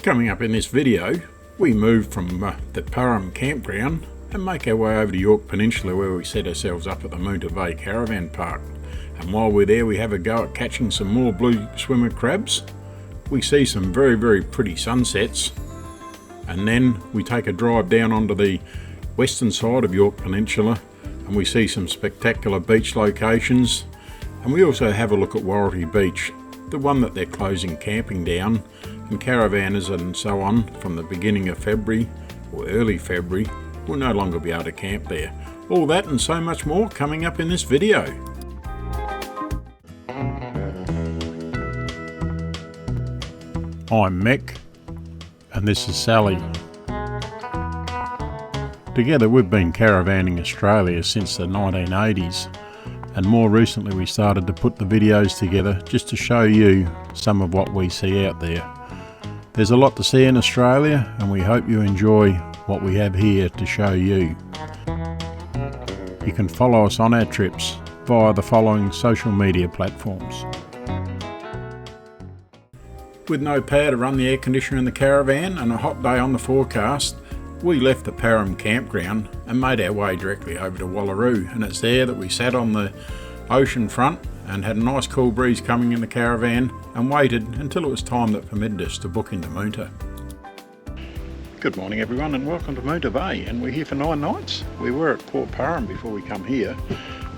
Coming up in this video, we move from the Parham campground and make our way over to Yorke Peninsula, where we set ourselves up at the Moonta Bay Caravan Park. And while we're there, we have a go at catching some more blue swimmer crabs. We see some very pretty sunsets, and then we take a drive down onto the western side of Yorke Peninsula and we see some spectacular beach locations. And we also have a look at Wauraltee Beach, the one that they're closing camping down, and caravanners and so on from the beginning of February or early February will no longer be able to camp there. All that and so much more coming up in this video. I'm Mick and this is Sally. Together we've been caravanning Australia since the 1980s, and more recently we started to put the videos together just to show you some of what we see out there. There's a lot to see in Australia, and we hope you enjoy what we have here to show you. You can follow us on our trips via the following social media platforms. With no power to run the air conditioner in the caravan and a hot day on the forecast, we left the Parham campground and made our way directly over to Wauraltee, and it's there that we sat on the ocean front and had a nice cool breeze coming in the caravan and waited until it was time that permitted us to book into Moonta. Good morning everyone and welcome to Moonta Bay, and we're here for 9 nights. We were at Port Parham before we come here,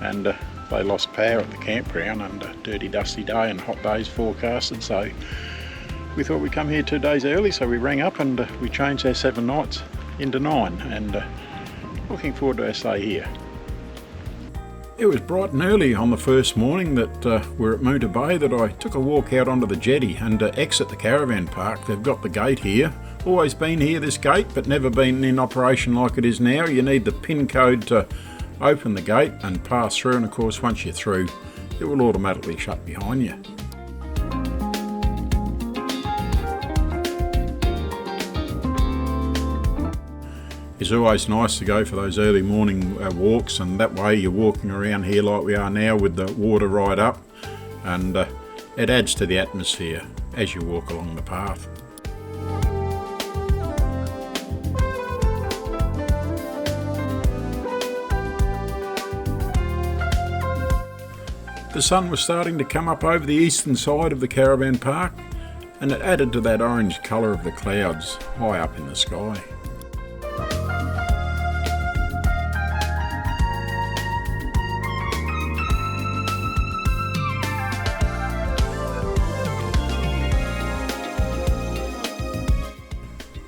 and they lost power at the campground and a dirty dusty day and hot days forecasted, so we thought we'd come here 2 days early, so we rang up and we changed our 7 nights into 9, and looking forward to our stay here. It was bright and early on the first morning that we're at Moonta Bay that I took a walk out onto the jetty and exit the caravan park. They've got the gate here. Always been here, this gate, but never been in operation like it is now. You need the PIN code to open the gate and pass through, and of course once you're through it will automatically shut behind you. It's always nice to go for those early morning walks, and that way you're walking around here like we are now with the water right up, and it adds to the atmosphere as you walk along the path. The sun was starting to come up over the eastern side of the caravan park, and it added to that orange colour of the clouds high up in the sky.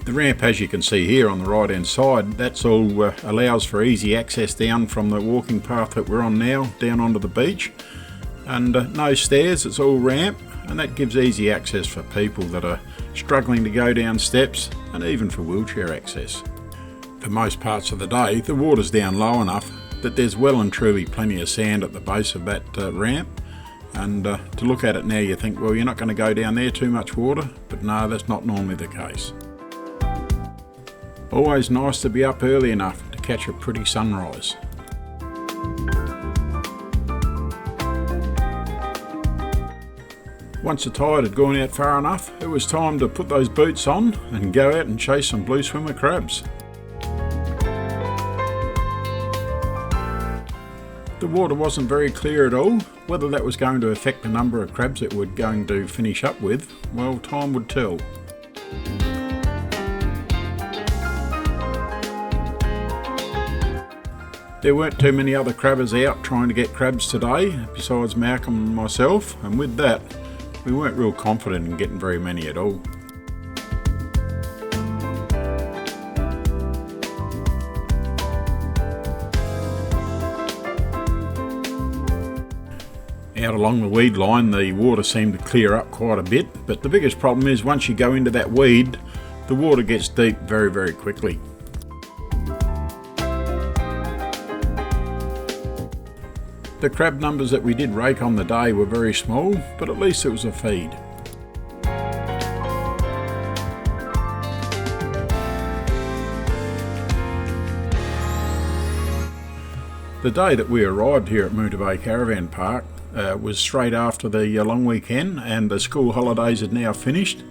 The ramp, as you can see here on the right hand side, that's all allows for easy access down from the walking path that we're on now, down onto the beach. And no stairs, it's all ramp, and that gives easy access for people that are struggling to go down steps, and even for wheelchair access. For most parts of the day, the water's down low enough that there's well and truly plenty of sand at the base of that ramp. And to look at it now you think, well, you're not going to go down there, too much water, but no, that's not normally the case. Always nice to be up early enough to catch a pretty sunrise. Once the tide had gone out far enough, it was time to put those boots on and go out and chase some blue swimmer crabs. The water wasn't very clear at all. Whether that was going to affect the number of crabs that we're going to finish up with, well, time would tell. There weren't too many other crabbers out trying to get crabs today, besides Malcolm and myself, and with that, we weren't real confident in getting very many at all. Out along the weed line, the water seemed to clear up quite a bit, but the biggest problem is once you go into that weed, the water gets deep very quickly. The crab numbers that we did rake on the day were very small, but at least it was a feed. The day that we arrived here at Moonta Bay Caravan Park was straight after the long weekend, and the school holidays had now finished,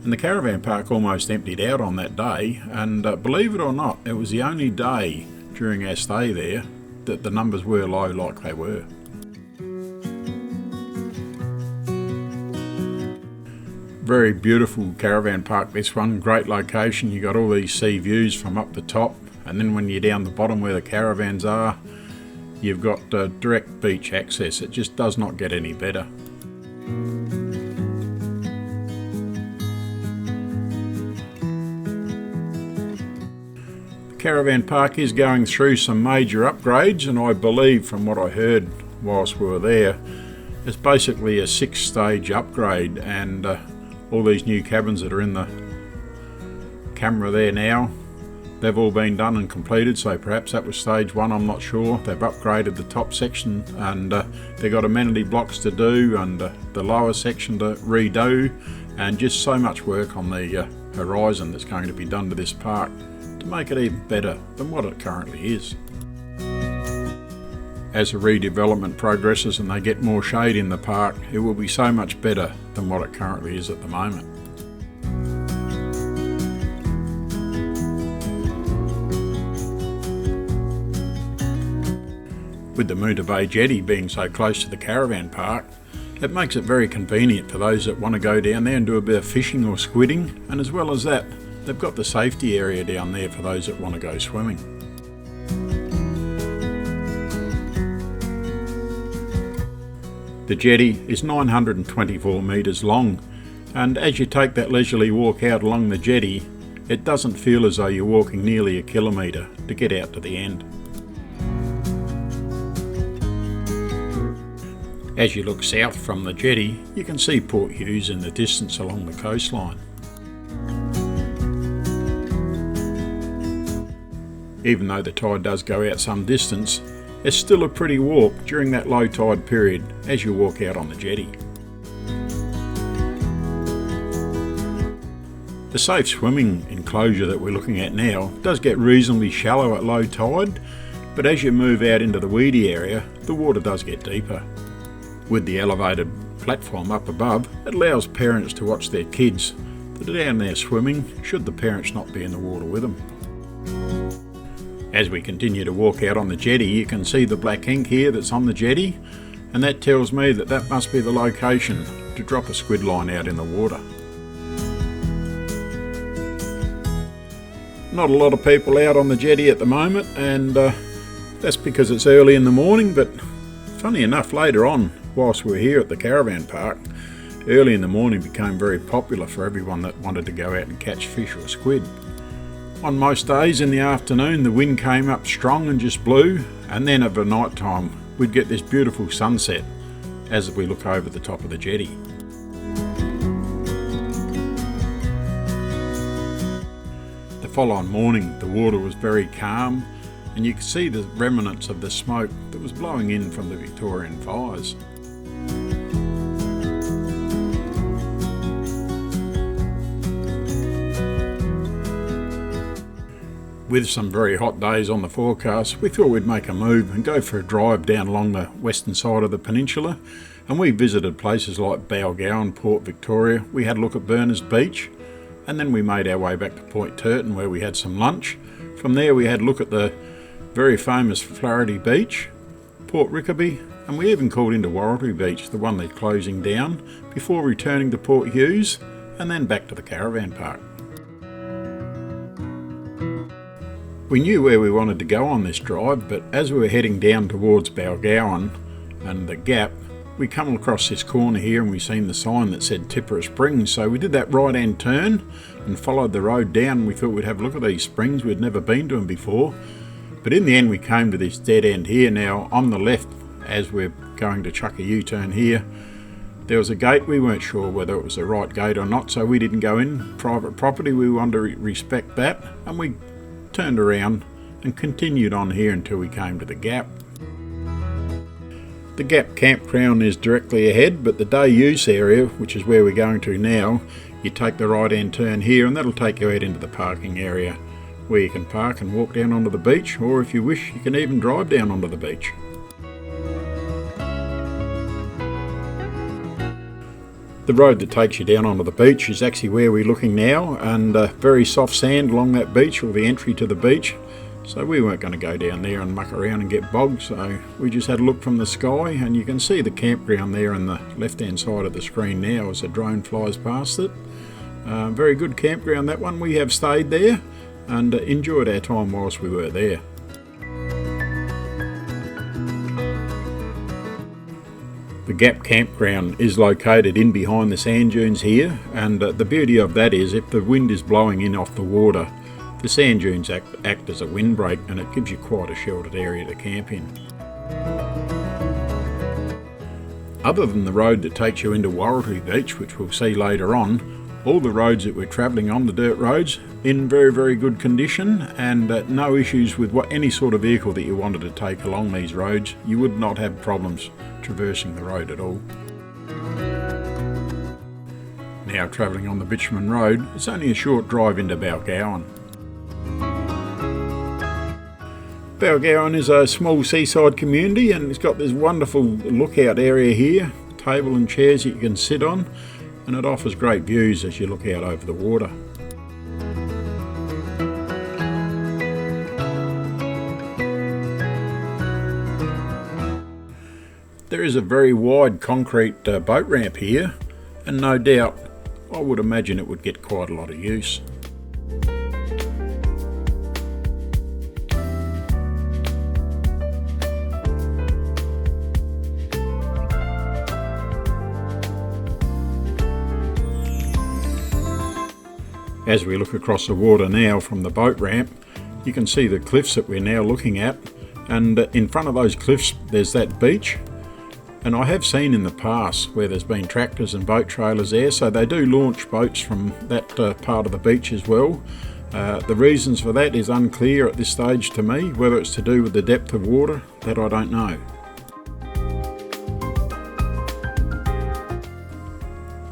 And the caravan park almost emptied out on that day, and believe it or not, it was the only day during our stay there that the numbers were low like they were. Very beautiful caravan park, this one. Great location. You got all these sea views from up the top, and then when you're down the bottom where the caravans are, you've got direct beach access. It just does not get any better. The caravan park is going through some major upgrades, and I believe from what I heard whilst we were there, it's basically a 6-stage upgrade, and all these new cabins that are in the camera there now, they've all been done and completed, so perhaps that was stage 1, I'm not sure. They've upgraded the top section, and they've got amenity blocks to do, and the lower section to redo, and just so much work on the horizon that's going to be done to this park to make it even better than what it currently is. As the redevelopment progresses and they get more shade in the park, it will be so much better than what it currently is at the moment. With the Moonta Bay jetty being so close to the caravan park, it makes it very convenient for those that want to go down there and do a bit of fishing or squidding, and as well as that, they've got the safety area down there for those that want to go swimming. The jetty is 924 metres long, and as you take that leisurely walk out along the jetty, it doesn't feel as though you're walking nearly a kilometre to get out to the end. As you look south from the jetty, you can see Port Hughes in the distance along the coastline. Even though the tide does go out some distance, it's still a pretty walk during that low tide period as you walk out on the jetty. The safe swimming enclosure that we're looking at now does get reasonably shallow at low tide, but as you move out into the weedy area, the water does get deeper. With the elevated platform up above, it allows parents to watch their kids that are down there swimming, should the parents not be in the water with them. As we continue to walk out on the jetty, you can see the black ink here that's on the jetty, and that tells me that that must be the location to drop a squid line out in the water. Not a lot of people out on the jetty at the moment, and that's because it's early in the morning, but funny enough, later on, whilst we were here at the caravan park, early in the morning became very popular for everyone that wanted to go out and catch fish or squid. On most days in the afternoon, the wind came up strong and just blew, and then over night time we'd get this beautiful sunset as we look over the top of the jetty. The following morning the water was very calm, and you could see the remnants of the smoke that was blowing in from the Victorian fires. With some very hot days on the forecast, we thought we'd make a move and go for a drive down along the western side of the peninsula, and we visited places like Balgowan, Port Victoria. We had a look at Berners Beach, and then we made our way back to Point Turton where we had some lunch. From there we had a look at the very famous Flaherty Beach, Port Rickaby, and we even called into Wauraltee Beach, the one they're closing down, before returning to Port Hughes and then back to the caravan park. We knew where we wanted to go on this drive, but as we were heading down towards Balgowan and the Gap, we come across this corner here and we seen the sign that said Tipperary Springs, so we did that right hand turn and followed the road down. We thought we'd have a look at these springs. We'd never been to them before, but in the end we came to this dead end here. Now on the left, as we're going to chuck a U-turn here, there was a gate. We weren't sure whether it was the right gate or not, so we didn't go in. Private property, we wanted to respect that, and we turned around and continued on here until we came to the Gap. The Gap campground is directly ahead, but the day use area, which is where we're going to now, you take the right hand turn here and that'll take you out into the parking area where you can park and walk down onto the beach, or if you wish you can even drive down onto the beach. The road that takes you down onto the beach is actually where we're looking now, and very soft sand along that beach, or the entry to the beach. So we weren't going to go down there and muck around and get bogged, so we just had a look from the sky, and you can see the campground there on the left hand side of the screen now as the drone flies past it. Very good campground, that one. We have stayed there and enjoyed our time whilst we were there. The Gap campground is located in behind the sand dunes here, and the beauty of that is if the wind is blowing in off the water, the sand dunes act as a windbreak, and it gives you quite a sheltered area to camp in. Other than the road that takes you into Wauraltee Beach, which we'll see later on, all the roads that we're travelling on, the dirt roads, in very, very good condition, and no issues with any sort of vehicle that you wanted to take along these roads. You would not have problems traversing the road at all. Now travelling on the Bitumen Road, it's only a short drive into Balgowan. Balgowan is a small seaside community, and it's got this wonderful lookout area here, table and chairs that you can sit on, and it offers great views as you look out over the water. There is a very wide concrete boat ramp here, and no doubt I would imagine it would get quite a lot of use. As we look across the water now from the boat ramp, you can see the cliffs that we're now looking at, and in front of those cliffs there's that beach. And I have seen in the past where there's been tractors and boat trailers there, so they do launch boats from that part of the beach as well. The reasons for that is unclear at this stage to me. Whether it's to do with the depth of water, that I don't know.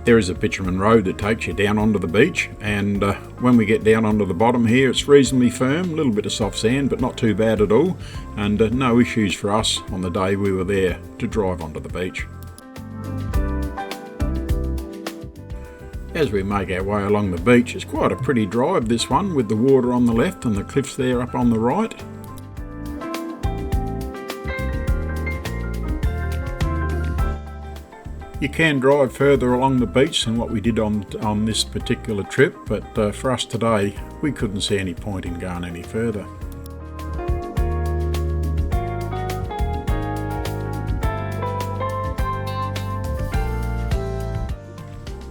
There is a bitumen road that takes you down onto the beach, and when we get down onto the bottom here, it's reasonably firm, a little bit of soft sand, but not too bad at all, and no issues for us on the day we were there to drive onto the beach. As we make our way along the beach, it's quite a pretty drive, this one, with the water on the left and the cliffs there up on the right. You can drive further along the beach than what we did on this particular trip, but for us today, we couldn't see any point in going any further.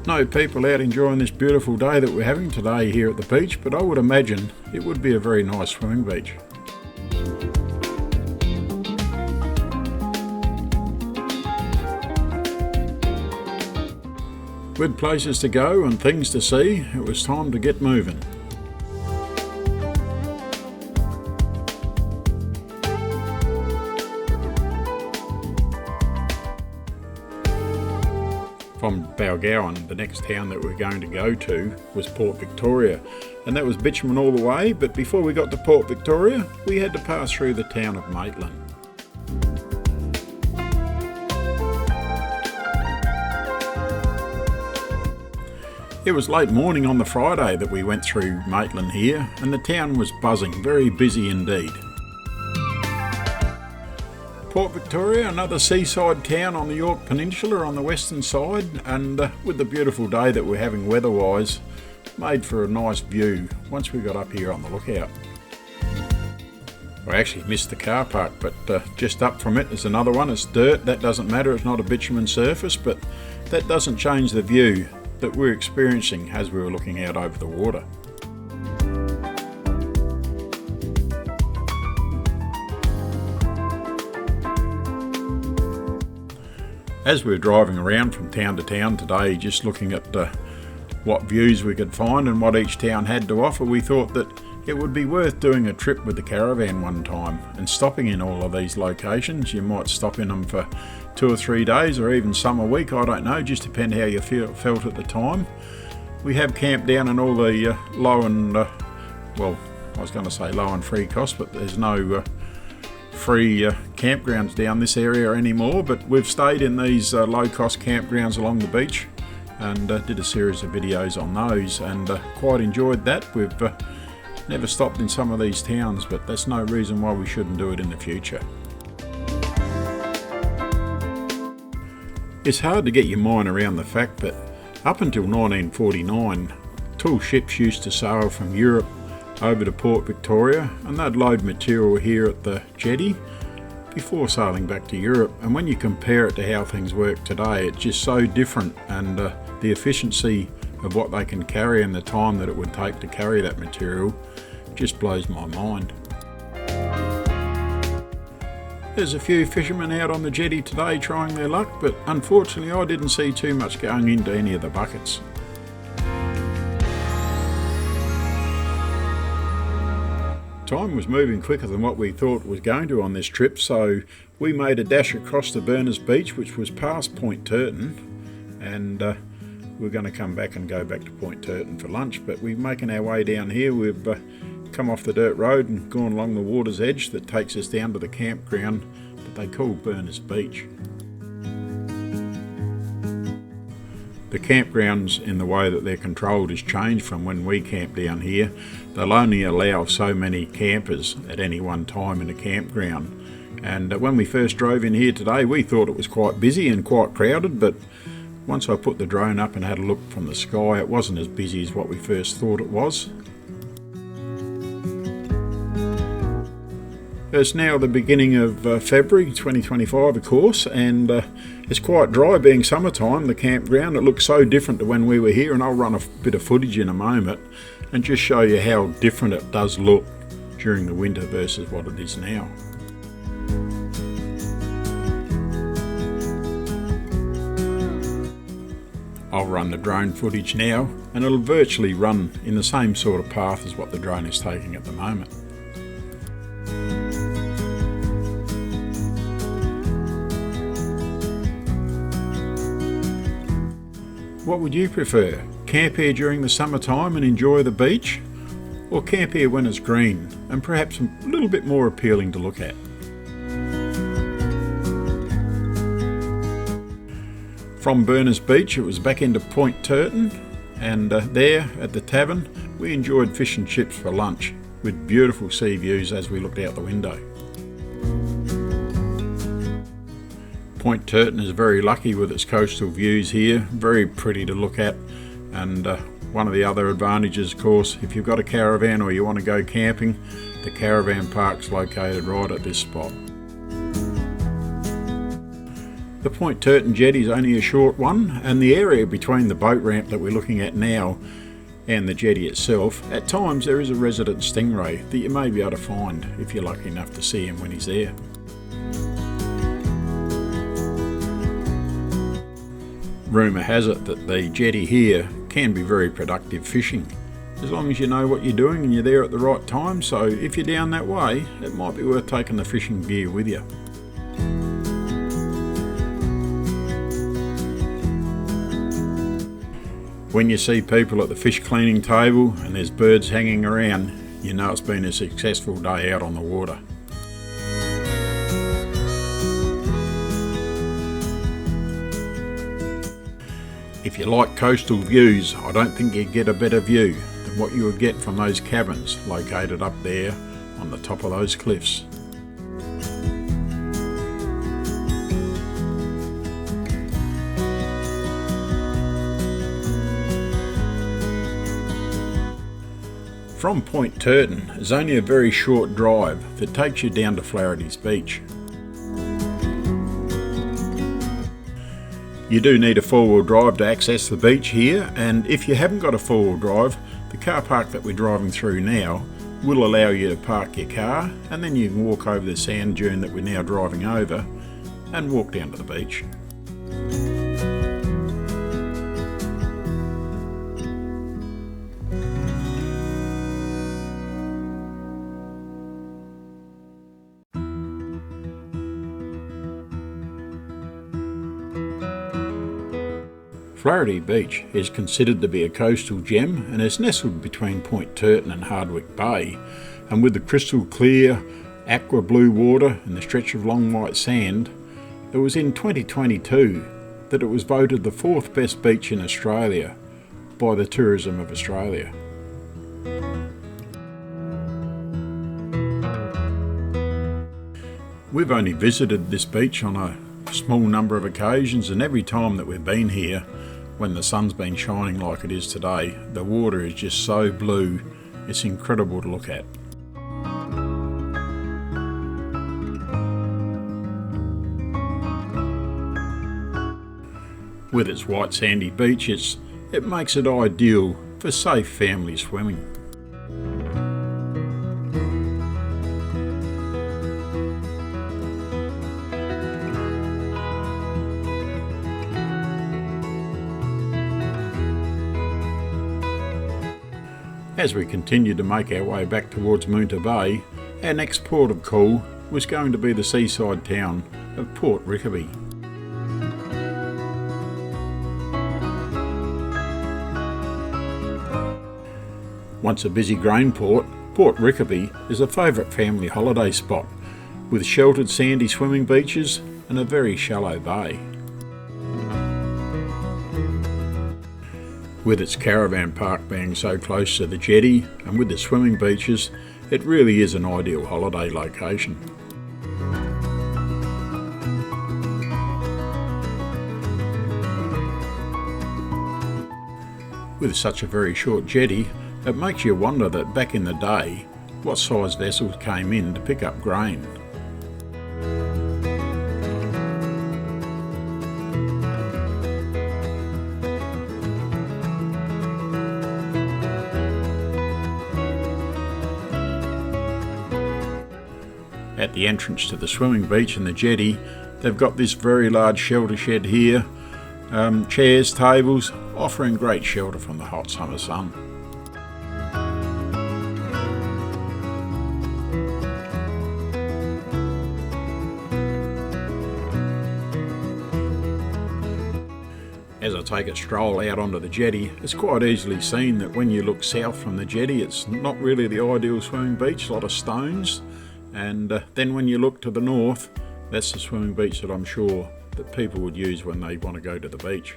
No people out enjoying this beautiful day that we're having today here at the beach, but I would imagine it would be a very nice swimming beach. With places to go and things to see, it was time to get moving. From Balgowan, the next town that we're going to go to was Port Victoria, and that was bitumen all the way, but before we got to Port Victoria, we had to pass through the town of Maitland. It was late morning on the Friday that we went through Maitland here, and the town was buzzing, very busy indeed. Port Victoria, another seaside town on the Yorke Peninsula on the western side, and with the beautiful day that we're having weather-wise, made for a nice view once we got up here on the lookout. I actually missed the car park, but just up from it is another one. It's dirt, that doesn't matter, it's not a bitumen surface, but that doesn't change the view that we're experiencing as we were looking out over the water. As we were driving around from town to town today, just looking at what views we could find and what each town had to offer, we thought that it would be worth doing a trip with the caravan one time and stopping in all of these locations. You might stop in them for 2 or 3 days, or even some a week, I don't know, just depend how you felt at the time. We have camped down in all the low and, well, I was going to say low and free cost, but there's no free campgrounds down this area anymore, but we've stayed in these low cost campgrounds along the beach, and did a series of videos on those, and quite enjoyed that. We've never stopped in some of these towns, but that's no reason why we shouldn't do it in the future. It's hard to get your mind around the fact that up until 1949, tall ships used to sail from Europe over to Port Victoria, and they'd load material here at the jetty before sailing back to Europe. And when you compare it to how things work today, it's just so different, and the efficiency of what they can carry and the time that it would take to carry that material just blows my mind. There's a few fishermen out on the jetty today trying their luck, but unfortunately I didn't see too much going into any of the buckets. Time was moving quicker than what we thought it was going to on this trip, so we made a dash across to Berners Beach, which was past Point Turton, and we're going to come back and go back to Point Turton for lunch. But we're making our way down here. We've come off the dirt road and gone along the water's edge that takes us down to the campground that they call Berners Beach. The campgrounds, in the way that they're controlled, has changed from when we camped down here. They'll only allow so many campers at any one time in a campground. And when we first drove in here today, we thought it was quite busy and quite crowded, but once I put the drone up and had a look from the sky, it wasn't as busy as what we first thought it was. It's now the beginning of February 2025, of course, and it's quite dry being summertime. The campground, it looks so different to when we were here, and I'll run a bit of footage in a moment and just show you how different it does look during the winter versus what it is now. I'll run the drone footage now, and it'll virtually run in the same sort of path as what the drone is taking at the moment. What would you prefer? Camp here during the summertime and enjoy the beach? Or camp here when it's green and perhaps a little bit more appealing to look at? From Berners Beach it was back into Point Turton, and there at the tavern we enjoyed fish and chips for lunch with beautiful sea views as we looked out the window. Point Turton is very lucky with its coastal views here, very pretty to look at, and one of the other advantages, of course, if you've got a caravan or you want to go camping, the Caravan Park's located right at this spot. The Point Turton jetty is only a short one, and the area between the boat ramp that we're looking at now and the jetty itself, at times there is a resident stingray that you may be able to find if you're lucky enough to see him when he's there. Rumour has it that the jetty here can be very productive fishing, as long as you know what you're doing and you're there at the right time, so if you're down that way, it might be worth taking the fishing gear with you. When you see people at the fish cleaning table and there's birds hanging around, you know it's been a successful day out on the water. If you like coastal views, I don't think you'd get a better view than what you would get from those cabins located up there on the top of those cliffs. From Point Turton is only a very short drive that takes you down to Wauraltee's beach. You do need a four-wheel drive to access the beach here, and if you haven't got a four-wheel drive, the car park that we're driving through now will allow you to park your car, and then you can walk over the sand dune that we're now driving over and walk down to the beach. Wauraltee Beach is considered to be a coastal gem and is nestled between Point Turton and Hardwick Bay, and with the crystal clear aqua blue water and the stretch of long white sand, it was in 2022 that it was voted the 4th best beach in Australia by the Tourism of Australia. We've only visited this beach on a small number of occasions, and every time that we've been here, when the sun's been shining like it is today, the water is just so blue, it's incredible to look at. With its white sandy beach, it makes it ideal for safe family swimming. As we continued to make our way back towards Moonta Bay, our next port of call was going to be the seaside town of Port Rickaby. Once a busy grain port, Port Rickaby is a favourite family holiday spot with sheltered sandy swimming beaches and a very shallow bay. With its Caravan Park being so close to the jetty and with the swimming beaches, it really is an ideal holiday location. With such a very short jetty, it makes you wonder that back in the day, what size vessels came in to pick up grain. At the entrance to the swimming beach and the jetty, they've got this very large shelter shed here, chairs, tables, offering great shelter from the hot summer sun. As I take a stroll out onto the jetty, it's quite easily seen that when you look south from the jetty, it's not really the ideal swimming beach, a lot of stones. And then when you look to the north, that's the swimming beach that I'm sure that people would use when they want to go to the beach.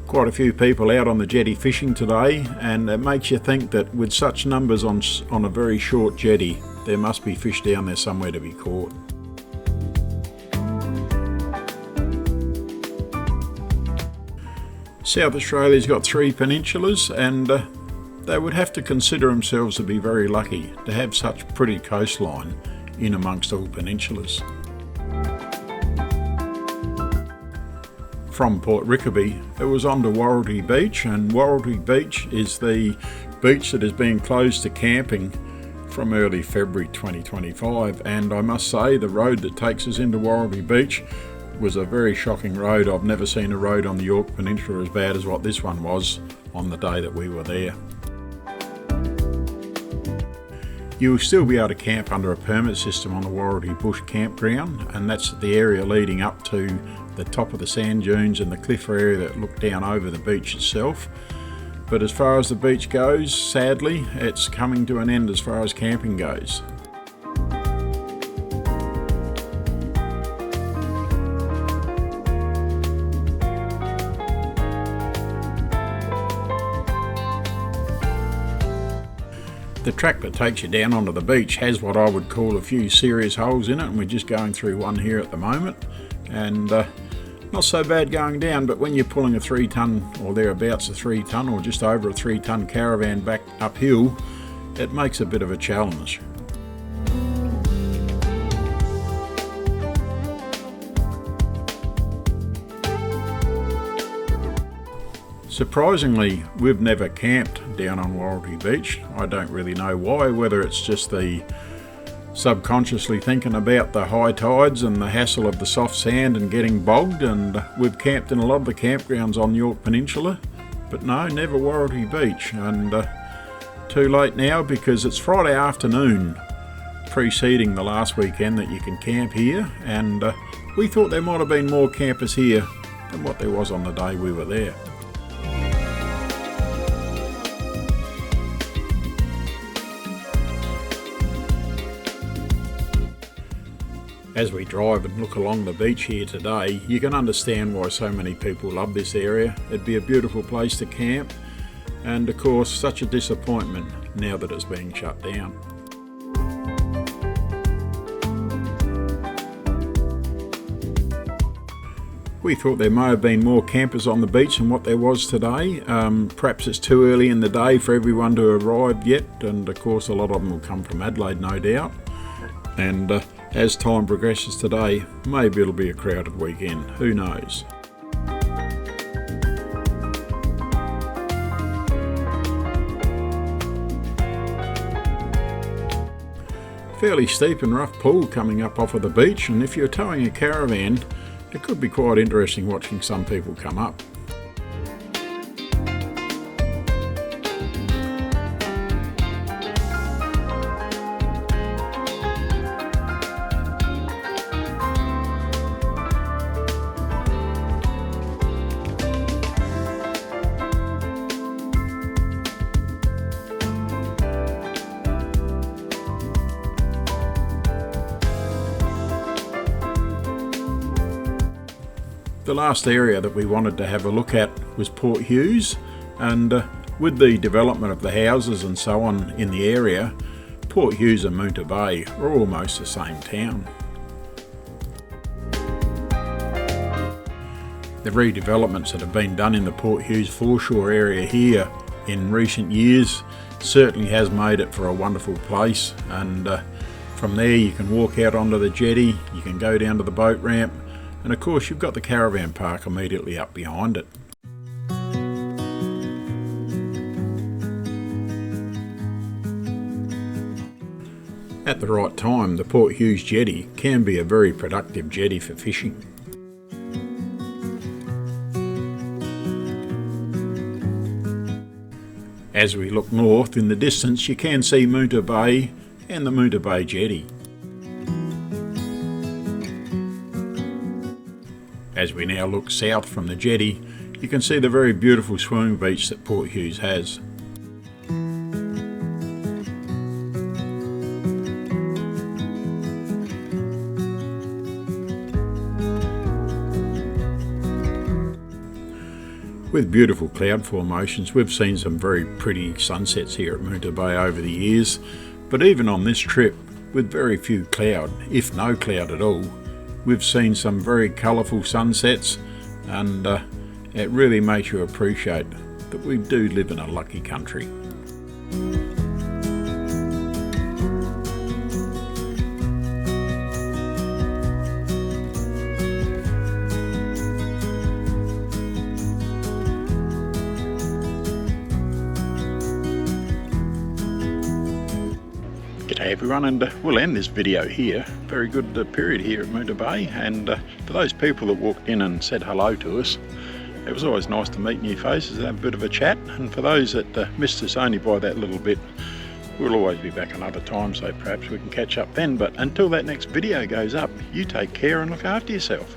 Quite a few people out on the jetty fishing today, and it makes you think that with such numbers on a very short jetty, there must be fish down there somewhere to be caught. South Australia's got 3 peninsulas, and they would have to consider themselves to be very lucky to have such pretty coastline in amongst all peninsulas. From Port Rickaby, it was on to Wauraltee Beach, and Wauraltee Beach is the beach that has been closed to camping from early February 2025, and I must say the road that takes us into Wauraltee Beach was a very shocking road. I've never seen a road on the Yorke Peninsula as bad as what this one was on the day that we were there. You will still be able to camp under a permit system on the Wauraltee Bush Campground, and that's the area leading up to the top of the sand dunes and the cliff area that look down over the beach itself. But as far as the beach goes, sadly, it's coming to an end as far as camping goes. The track that takes you down onto the beach has what I would call a few serious holes in it, and we're just going through one here at the moment, and not so bad going down, but when you're pulling a 3 tonne or thereabouts a 3 tonne or just over a 3 tonne caravan back uphill, it makes a bit of a challenge. Surprisingly, we've never camped down on Wauraltee Beach. I don't really know why, whether it's just the subconsciously thinking about the high tides and the hassle of the soft sand and getting bogged, and we've camped in a lot of the campgrounds on Yorke Peninsula, but no, never Wauraltee Beach, and too late now because it's Friday afternoon preceding the last weekend that you can camp here, and we thought there might have been more campers here than what there was on the day we were there. As we drive and look along the beach here today, you can understand why so many people love this area. It'd be a beautiful place to camp, and of course such a disappointment now that it's being shut down. We thought there may have been more campers on the beach than what there was today. Perhaps it's too early in the day for everyone to arrive yet, and of course a lot of them will come from Adelaide, no doubt. And as time progresses today, maybe it'll be a crowded weekend, who knows. Fairly steep and rough pool coming up off of the beach, and if you're towing a caravan, it could be quite interesting watching some people come up. The last area that we wanted to have a look at was Port Hughes, and with the development of the houses and so on in the area, Port Hughes and Moonta Bay are almost the same town. The redevelopments that have been done in the Port Hughes foreshore area here in recent years certainly has made it for a wonderful place, and from there you can walk out onto the jetty, you can go down to the boat ramp, and of course you've got the Caravan Park immediately up behind it. At the right time, the Port Hughes jetty can be a very productive jetty for fishing. As we look north in the distance, you can see Moonta Bay and the Moonta Bay jetty. As we now look south from the jetty, you can see the very beautiful swimming beach that Port Hughes has. With beautiful cloud formations, we've seen some very pretty sunsets here at Moonta Bay over the years, but even on this trip, with very few cloud, if no cloud at all, we've seen some very colourful sunsets, and it really makes you appreciate that we do live in a lucky country. G'day everyone, and we'll end this video here. Very good period here at Moonta Bay, and for those people that walked in and said hello to us, it was always nice to meet new faces and have a bit of a chat. And for those that missed us only by that little bit, we'll always be back another time, so perhaps we can catch up then. But until that next video goes up, you take care and look after yourself.